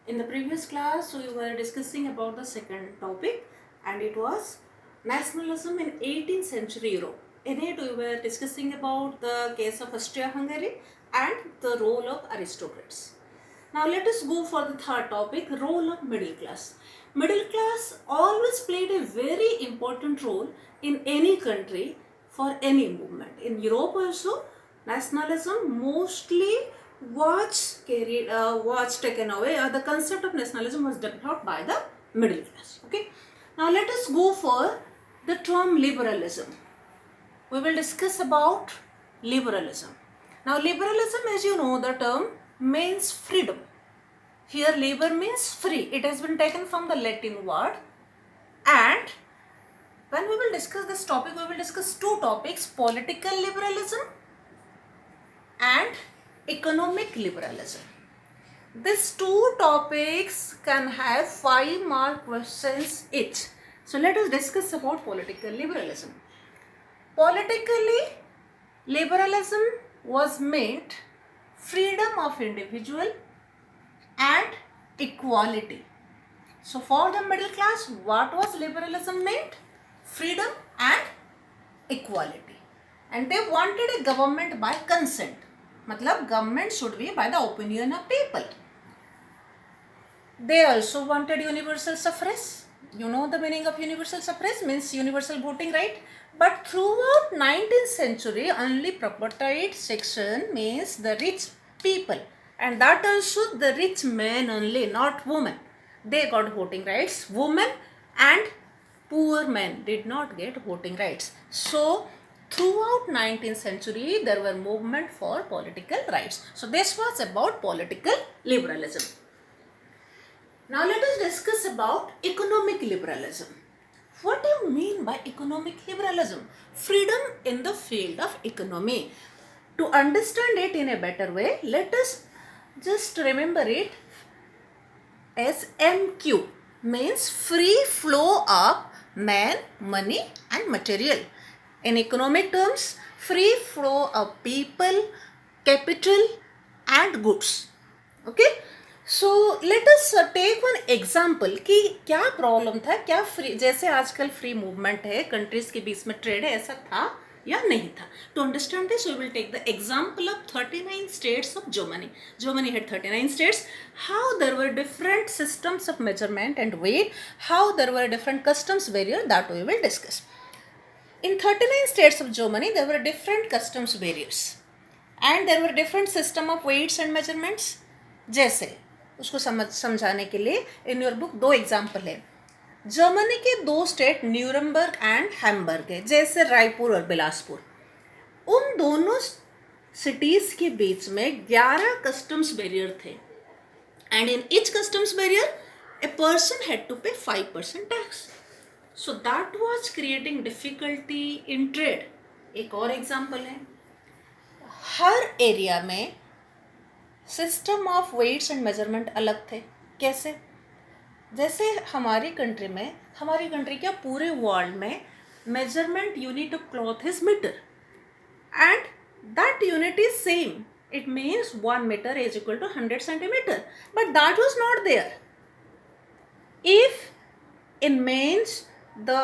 In the previous class, we were discussing about the second topic, and it was nationalism in 18th century Europe. In it, we were discussing about the case of Austria-Hungary and the role of aristocrats. Now let us go for the third topic, role of middle class. Middle class always played a very important role in any country for any movement. In Europe also, nationalism mostly was taken away, or the concept of nationalism was developed by the middle class. Okay. Now let us go for the term liberalism. We will discuss about liberalism. Now liberalism, as you know, the term means freedom. Here labor means free. It has been taken from the Latin word. And when we will discuss this topic, we will discuss two topics: political liberalism and economic liberalism. These two topics can have 5-mark questions each. So let us discuss about political liberalism. Politically, liberalism was meant freedom of individual and equality. So for the middle class, what was liberalism meant? Freedom and equality. And they wanted a government by consent. Matlab government should be by the opinion of people. They also wanted universal suffrage. You know the meaning of universal suffrage means universal voting right. But throughout 19th century, only propertied section means the rich people. And that also the rich men only, not women. They got voting rights. Women and poor men did not get voting rights. So throughout 19th century, there were movement for political rights. So this was about political liberalism. Now let us discuss about economic liberalism. What do you mean by economic liberalism? Freedom in the field of economy. To understand it in a better way, let us just remember it as MQ, means free flow of man, money and material. In economic terms, free flow of people, capital and goods. Okay. So let us take one example कि क्या problem था, क्या free, जैसे आजकल free movement है, countries के बीच में ट्रेड है, ऐसा था या नहीं था. To understand this we will take the example of 39 states of Germany. Germany had 39 states. How there were different systems of measurement and weight, how there were different customs barrier, that we will discuss. In 39 states of Germany, there were different customs barriers and there were different system of weights and measurements. जैसे उसको समझाने के लिए in your book दो example है. Germany के दो state Nuremberg and Hamburg है, जैसे रायपुर और बिलासपुर. उन दोनों सिटीज के बीच में 11 कस्टम्स बैरियर थे and in each customs barrier a person had to pay 5% tax. So that was creating difficulty in trade. एक और एग्जाम्पल है, हर एरिया में system of weights and measurement अलग थे. कैसे? जैसे हमारी कंट्री में, हमारी कंट्री क्या पूरे वर्ल्ड में measurement unit of cloth is metre and that unit is same. It means 1 meter is equal to 100 centimeter. But that was not there. If in men's the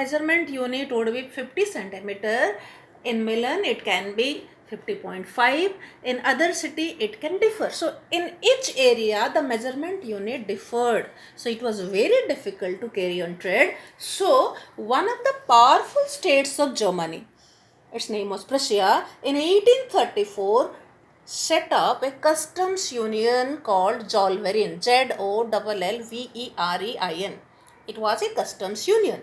measurement unit would be 50 centimeter, in Milan it can be 50.5, in other city it can differ. So in each area the measurement unit differed, so it was very difficult to carry on trade. So one of the powerful states of Germany, its name was Prussia, in 1834 set up a customs union called Zollverein, Zollverein. It was a customs union.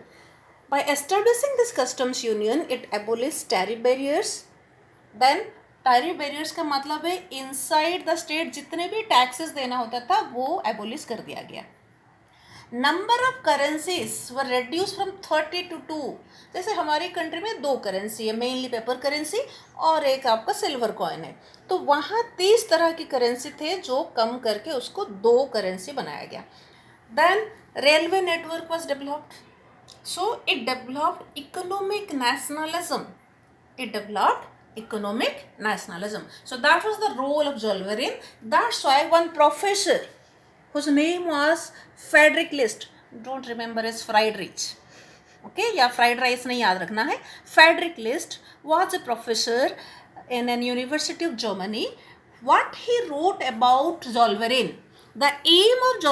By establishing this customs union, it abolished tariff barriers. Then tariff barriers का मतलब है inside the state जितने भी taxes देना होता था वो abolish कर दिया गया. Number of currencies were reduce from 30 to 2. जैसे हमारी कंट्री में 2 करेंसी है, मेनली पेपर करेंसी और एक आपका सिल्वर कॉइन है. तो वहाँ 30 तरह की करेंसी थे जो कम करके उसको 2 करेंसी बनाया गया. Then railway network was developed. So it developed economic nationalism. It developed economic nationalism. So that was the role of Zollverein. That's why one professor whose name was Frederick List. Don't remember his fried rich. Okay, या fried rice नहीं याद रखना है. Frederick List was a professor in an university of Germany. What he wrote about Zollverein? The aim of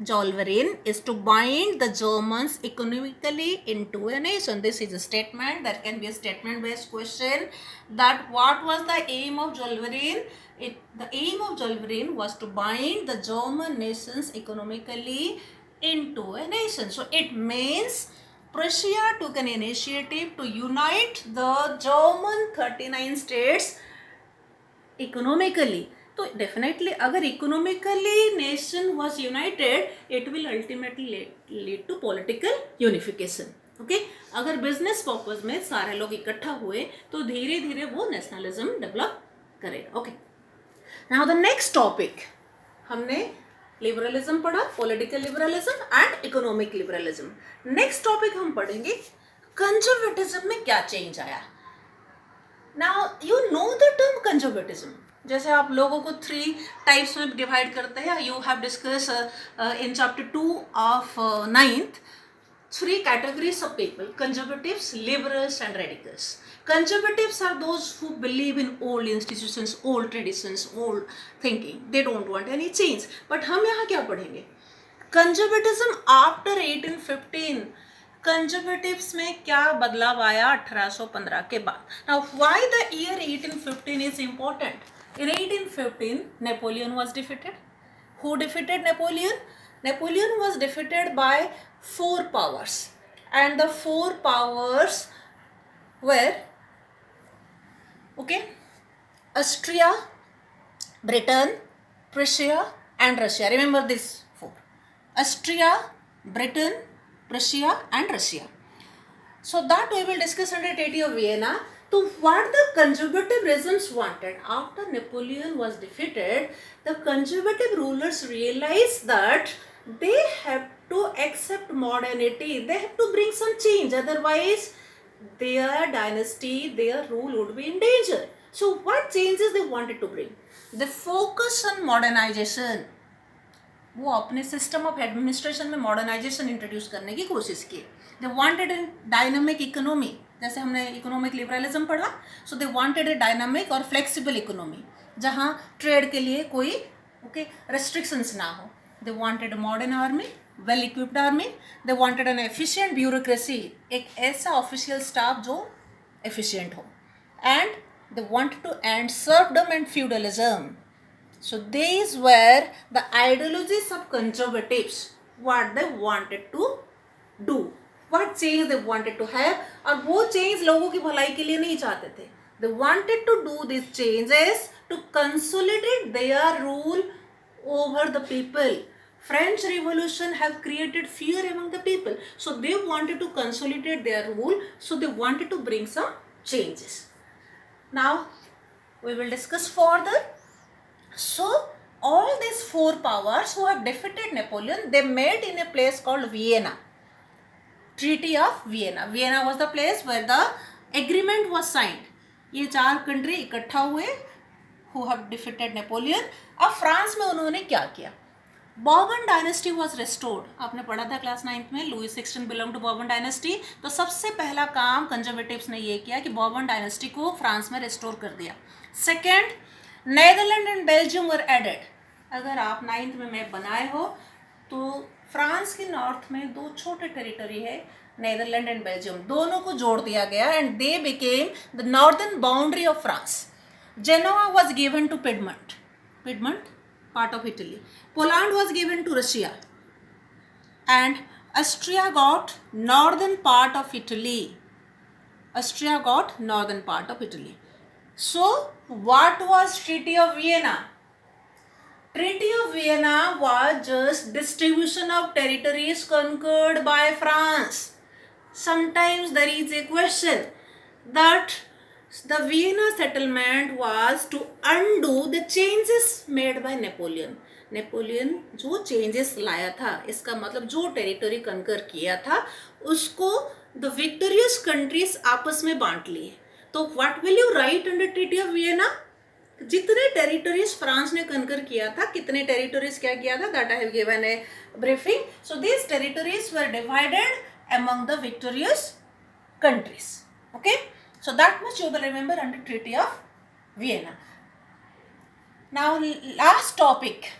Zollverein is to bind the Germans economically into a nation. This is a statement. There can be a statement-based question that what was the aim of Zollverein? The aim of Zollverein was to bind the German nations economically into a nation. So it means Prussia took an initiative to unite the German 39 states economically. तो definitely अगर economically nation was united it will ultimately lead to political unification. Okay, अगर business purpose में सारे लोग इकट्ठा हुए तो धीरे धीरे वो नेशनलिज्म डेवलप करेगा. Okay, now the next topic हमने लिबरलिज्म पढ़ा, political liberalism and economic liberalism. Next topic हम पढ़ेंगे कंजर्वेटिज्म में क्या चेंज आया. Now you know the term conservatism. जैसे आप लोगों को 3 टाइप्स में डिवाइड करते हैं. You have discuss in chapter 2 of 9th 3 categories of people: conservatives, liberals and radicals. Conservatives are those who believe in old institutions, old traditions, old thinking. They don't want any change. But हम यहाँ क्या पढ़ेंगे? Conservatism after 1815. Conservatives में क्या बदलाव आया 1815 के बाद. Now why the year 1815 is important? In 1815 Napoleon was defeated. Who defeated Napoleon? Napoleon was defeated by 4 powers, and the 4 powers were, okay, Austria, Britain, Prussia and Russia. Remember this 4: Austria, Britain, Prussia and Russia. So that we will discuss under Treaty of Vienna. So what the conservative regimes wanted after Napoleon was defeated, the conservative rulers realized that they have to accept modernity. They have to bring some change, otherwise their dynasty, their rule would be in danger. So what changes they wanted to bring? They focus on modernization. वो अपने system of administration में modernization introduce करने की कोशिश की. They wanted a dynamic economy. जैसे हमने economic liberalism पढ़ा, so they wanted a dynamic और फ्लेक्सिबल इकोनॉमी जहाँ ट्रेड के लिए कोई रेस्ट्रिक्शंस ना हो. They wanted a modern army, well equipped army. They wanted an efficient bureaucracy, एक ऐसा ऑफिशियल स्टाफ जो एफिशिएंट हो. And they wanted to end serfdom and feudalism. So these were the ideologies of conservatives, what they wanted to do, what change they wanted to have. और वो change लोगों की भलाई के लिए नहीं चाहते थे. They wanted to do these changes to consolidate their rule over the people. French Revolution have created fear among the people. So they wanted to consolidate their rule. So they wanted to bring some changes. Now we will discuss further. So all these 4 powers who have defeated Napoleon, they met in a place called Vienna. Treaty of Vienna. Vienna was the place where the agreement was signed. ये 4 country इकट्ठा हुए who have defeated Napoleon. अब France में उन्होंने क्या किया? Bourbon dynasty was restored. आपने पढ़ा था क्लास 9th में, Louis 16 belong to Bourbon dynasty. तो सबसे पहला काम कंजर्वेटिव्स ने ये किया कि बॉर्बन डायनेस्टी को फ्रांस में रिस्टोर कर दिया. Second, Netherland and Belgium were added. अगर आप 9th में मैप बनाए हो तो फ्रांस के नॉर्थ में 2 छोटे टेरिटरी है, नेदरलैंड एंड बेल्जियम. दोनों को जोड़ दिया गया and they became the northern boundary of France. Genoa was given to Piedmont. Piedmont part of Italy. Poland was given to Russia, and Austria got northern part of Italy. Austria got northern part of Italy. So what was Treaty of Vienna? Treaty of Vienna was just distribution of territories conquered by France. Sometimes there is a question that the Vienna settlement was to undo the changes made by Napoleon. Napoleon जो changes लाया था, इसका मतलब जो territory कंकर किया था उसको the victorious countries आपस में बांट लिए. तो what will you write under Treaty of Vienna? जितने टेरिटरीज फ्रांस ने कनकर किया था, कितने टेरिटरीज क्या किया था, that I have given A briefing. So these territories were divided among the victorious countries. Okay, so that much you will remember under Treaty of Vienna. Now last topic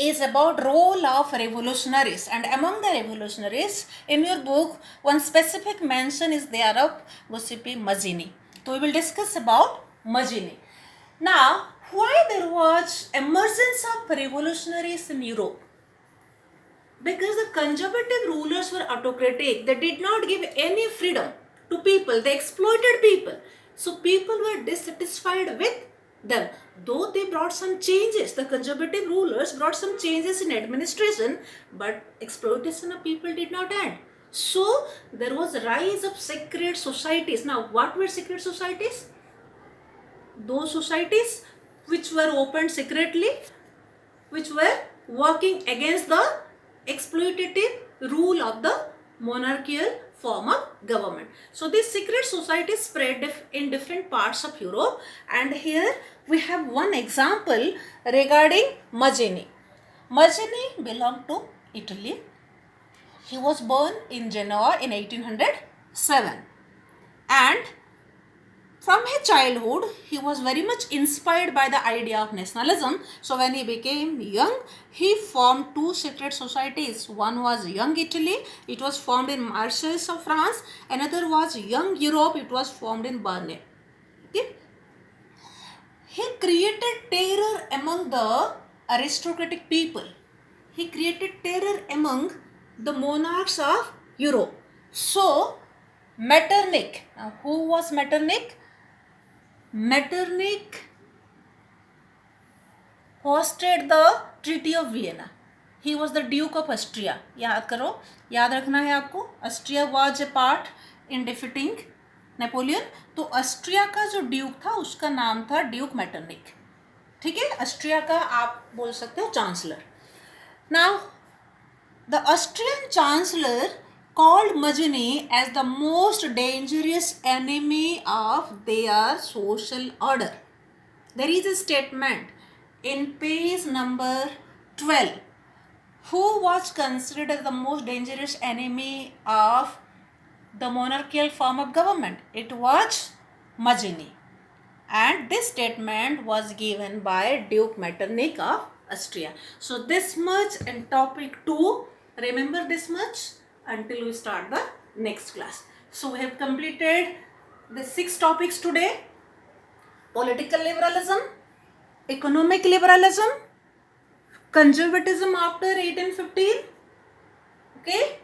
is about role of revolutionaries, and among the revolutionaries in your book one specific mention is there of Giuseppe Mazzini. So we will discuss about Mazzini. Now, why there was emergence of revolutionaries in Europe? Because the conservative rulers were autocratic. They did not give any freedom to people. They exploited people. So people were dissatisfied with them. Though they brought some changes, the conservative rulers brought some changes in administration, but exploitation of people did not end. So there was a rise of secret societies. Now, what were secret societies? Those societies which were opened secretly, which were working against the exploitative rule of the monarchical form of government. So these secret societies spread in different parts of Europe, and here we have one example regarding Mazzini. Mazzini belonged to Italy. He was born in Genoa in 1807, and from his childhood, he was very much inspired by the idea of nationalism. So when he became young, he formed two secret societies. One was Young Italy, it was formed in Marseille of France. Another was Young Europe, it was formed in Berne. Okay? He created terror among the aristocratic people. He created terror among the monarchs of Europe. So, Metternich, now who was Metternich? Metternich hosted the Treaty of Vienna. He was the Duke of Austria. याद करो, याद रखना है आपको. Austria was a part in defeating Napoleon. तो Austria का जो Duke था उसका नाम था ड्यूक मेटरनिक. ठीक है, ऑस्ट्रिया का आप बोल सकते हो chancellor. Now the Austrian chancellor called Mazzini as the most dangerous enemy of their social order. There is a statement in page number 12. Who was considered as the most dangerous enemy of the monarchical form of government? It was Mazzini. And this statement was given by Duke Metternich of Austria. So this much in topic 2. Remember this much until we start the next class. So we have completed the 6 topics today. Political liberalism, economic liberalism, conservatism after 1815. Okay.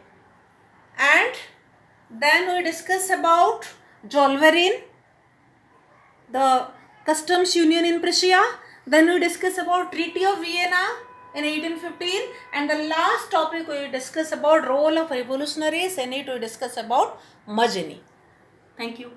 And then we discuss about Zollverein, the customs union in Prussia. Then we discuss about Treaty of Vienna in 1815, and the last topic we will discuss about role of revolutionaries, and it will discuss about Mazzini. Thank you.